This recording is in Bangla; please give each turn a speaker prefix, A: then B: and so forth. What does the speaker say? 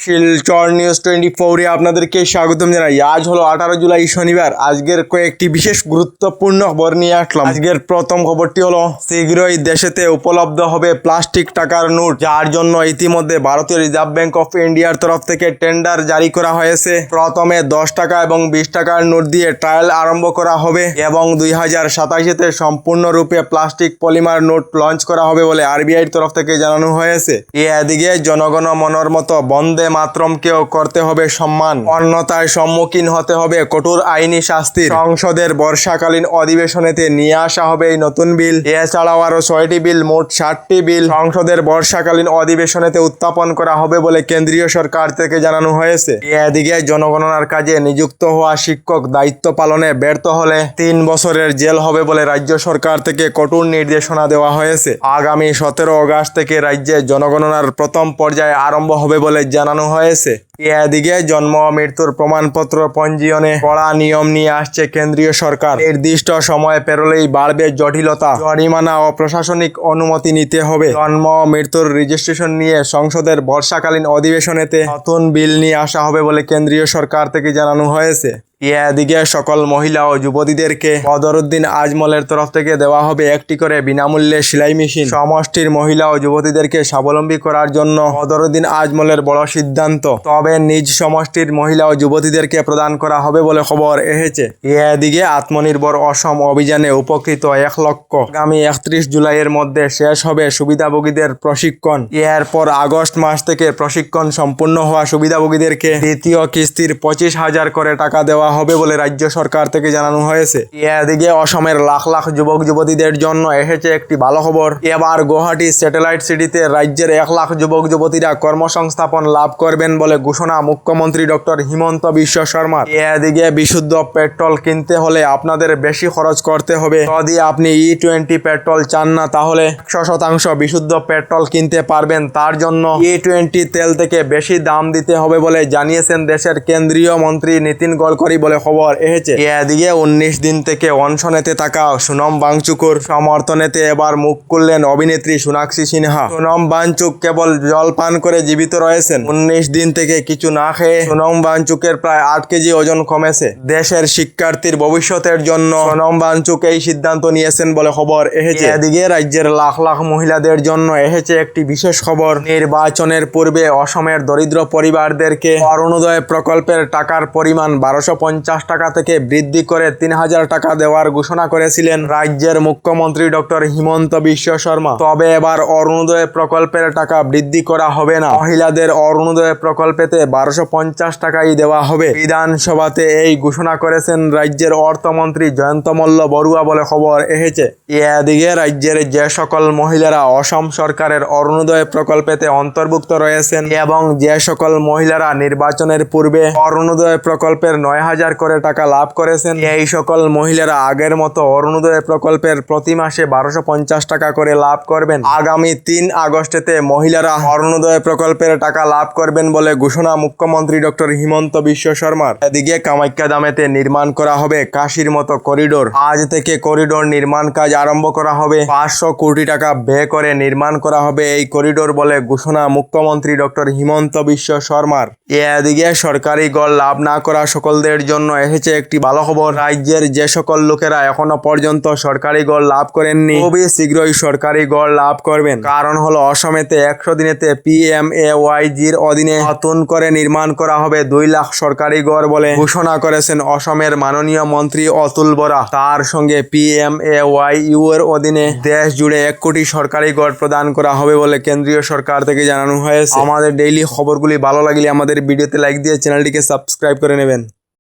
A: শিলচর নিউজ 24 এ আপনাদেরকে স্বাগতম জানাই। আজ হলো 18 জুলাই শনিবার। আজকের কয়েকটি বিশেষ গুরুত্বপূর্ণ খবর নিয়ে আসলাম। আজকের প্রথম খবরটি হলো শীঘ্রই দেশেতে উপলব্ধ হবে প্লাস্টিক টাকার নোট, যার জন্য ইতিমধ্যে ভারতীয় রিজার্ভ ব্যাংক অফ ইন্ডিয়ার তরফ থেকে টেন্ডার জারি করা হয়েছে। প্রথমে 10 টাকা এবং 20 টাকার নোট দিয়ে ট্রায়াল আরম্ভ করা হবে এবং 2027-তে সম্পূর্ণরূপে প্লাস্টিক পলিমার নোট লঞ্চ করা হবে বলে আরবিআইর তরফ থেকে জানানো হয়েছে। এদিকে জনগণ মনের মতো বন্দে মাতরমকেও করতে হবে সম্মান, অন্যথায় সম্মুখীন হতে হবে কঠোর আইনি শাস্তির। সংসদের বর্ষাকালীন অধিবেশনেতে নিয়ে আসা হবে এই নতুন বিল। এছাড়াও আরো 6টি বিল, মোট 60টি বিল সংসদের বর্ষাকালীন অধিবেশনেতে উত্থাপন করা হবে বলে কেন্দ্রীয় সরকার থেকে জানানো হয়েছে। এদিকে জনগণনার কাজে নিযুক্ত হওয়া শিক্ষক দায়িত্ব পালনে ব্যর্থ হলে 3 বছরের জেল হবে বলে রাজ্য সরকার থেকে কঠোর নির্দেশনা দেওয়া হয়েছে। আগামী 17 আগস্ট থেকে রাজ্যে জনগণনার প্রথম পর্যায়ে আরম্ভ হবে বলে জানানো হয়েছে। এদিকে জন্ম ও মৃত্যুর প্রমাণপত্র পঞ্জীয়নে কড়া নিয়ম নিয়ে আসছে কেন্দ্রীয় সরকার। নির্দিষ্ট সময় পেরোলেই বাড়বে জটিলতা, জরিমানা ও প্রশাসনিক অনুমতি নিতে হবে। জন্ম ও মৃত্যুর রেজিস্ট্রেশন নিয়ে সংসদের বর্ষাকালীন অধিবেশনেতে নতুন বিল নিয়ে আসা হবে বলে কেন্দ্রীয় সরকার থেকে জানানো হয়েছে। এদিকে সকল মহিলা ও যুবতীদেরকে বদরুদ্দিন আজমলের তরফ থেকে দেওয়া হবে একটি করে বিনামূল্যে সেলাই মেশিন। সমষ্টির মহিলা ও যুবতীদেরকে স্বাবলম্বী করার জন্য বদরুদ্দিন আজমলের বড় সিদ্ধান্ত। তবে নিজ সমষ্টির মহিলা ও যুবতীদেরকে প্রদান করা হবে বলে খবর এসেছে। এদিকে আত্মনির্ভর অসম অভিযানে উপকৃত 1 লক্ষ আগামী 31 জুলাইয়ের মধ্যে শেষ হবে সুবিধাভোগীদের প্রশিক্ষণ। এরপর আগস্ট মাস থেকে প্রশিক্ষণ সম্পূর্ণ হওয়া সুবিধাভোগীদেরকে দ্বিতীয় কিস্তির 25,000 করে টাকা দেওয়া হবে বলে রাজ্য সরকার থেকে জানানো হয়েছে। এদিকে অসমের লাখ লাখ যুবক যুবতীদের জন্য এসেছে একটি ভালো খবর। এবার গুয়াহাটি স্যাটেলাইট সিটিতে রাজ্যের 1 লাখ যুবক যুবতীরা কর্মসংস্থাপন লাভ করবেন বলে ঘোষণা মুখ্যমন্ত্রী ডক্টর হিমন্ত বিশ্ব শর্মার। এদিকে বিশুদ্ধ পেট্রোল কিনতে হলে আপনাদের বেশি খরচ করতে হবে। যদি আপনি E20 পেট্রোল চান না, তাহলে 100% বিশুদ্ধ পেট্রোল কিনতে পারবেন। তার জন্য E20 তেল থেকে বেশি দাম দিতে হবে বলে জানিয়েছেন দেশের কেন্দ্রীয় মন্ত্রী নীতিন গডকরি বলে খবর এসেছে। এদিকে 19 দিন থেকে অনশনেতে থাকা সোনম বাংচুকের সমর্থনেতে এবার মুখ খুললেন অভিনেত্রী সোনাক্ষী সিনহা। সোনম বাংচুক কেবল জল পান করে জীবিত রয়েছেন। 19 দিন থেকে কিছু না খেয়ে সোনম বাংচুকের প্রায় 8 কেজি ওজন কমেছে। দেশের শিক্ষার্থীর ভবিষ্যতের জন্য সোনম বাংচুক এই সিদ্ধান্ত নিয়েছেন বলে খবর এসেছে। এদিকে রাজ্যের লাখ লাখ মহিলাদের জন্য এসেছে একটি বিশেষ খবর। নির্বাচনের পূর্বে অসমের দরিদ্র পরিবারদেরকে অরুণোদয় প্রকল্পের টাকার পরিমাণ 1250 টাকা থেকে বৃদ্ধি করে 3000 টাকা দেওয়ার ঘোষণা করেছিলেন রাজ্যের মুখ্যমন্ত্রী ডক্টর হিমন্ত বিশ্ব শর্মা। তবে এবার অরুণোদয় প্রকল্পের টাকা বৃদ্ধি করা হবে না। মহিলাদের অরুণোদয় প্রকল্পেতে 1250 টাকাই দেওয়া হবে। বিধানসভাতে এই ঘোষণা করেছেন রাজ্যের অর্থমন্ত্রী জয়ন্ত মল্ল বড়ুয়া বলে খবর এসেছে। এদিকে রাজ্যের যে সকল মহিলারা অসম সরকারের অরুণোদয় প্রকল্পেতে অন্তর্ভুক্ত রয়েছেন এবং যে সকল মহিলারা নির্বাচনের পূর্বে অরুণোদয় প্রকল্পের 9000 করে টাকা লাভ করেছেন, এই সকল মহিলারা আগের মতো অরুণোদয় প্রকল্পের প্রতি মাসে 1250 টাকা করে লাভ করবেন। আগামী 3 আগস্টেতে মহিলারা অরুণোদয় প্রকল্পের টাকা লাভ করবেন বলে ঘোষণা মুখ্যমন্ত্রী ডক্টর হিমন্ত বিশ্ব শর্মার। এদিকে কামাখ্যা ধামেতে নির্মাণ করা হবে কাশীর মতো করিডোর। আজ থেকে করিডোর নির্মাণ কাজ আরম্ভ করা হবে। 500 কোটি টাকা ব্যয় করে নির্মাণ করা হবে এই করিডোর বলে ঘোষণা মুখ্যমন্ত্রী ডক্টর হিমন্ত বিশ্ব শর্মার। এদিকে সরকারি গড় লাভ না করা সকলদের জন্য এসেছে একটি ভালো খবর। রাজ্যের যে সকল লোকেরা এখনো পর্যন্ত সরকারি গড় লাভ করেননি, খুবই শীঘ্রই সরকারি গড় লাভ করবেন। কারণ হলো অসমেতে 100 দিনেতে PMAYG'র অধীনে নতুন করে নির্মাণ করা হবে 2 লাখ সরকারি গড় বলে ঘোষণা করেছেন অসমের মাননীয় মন্ত্রী অতুল বরা। তার সঙ্গে PMAYU এর অধীনে দেশ জুড়ে 1 কোটি সরকারি গড় প্রদান করা হবে বলে কেন্দ্রীয় সরকার থেকে জানানো হয়েছে। আমাদের ডেইলি খবরগুলি ভালো লাগলে আমাদের ভিডিওতে লাইক দিয়ে চ্যানেলটিকে সাবস্ক্রাইব করে নেবেন।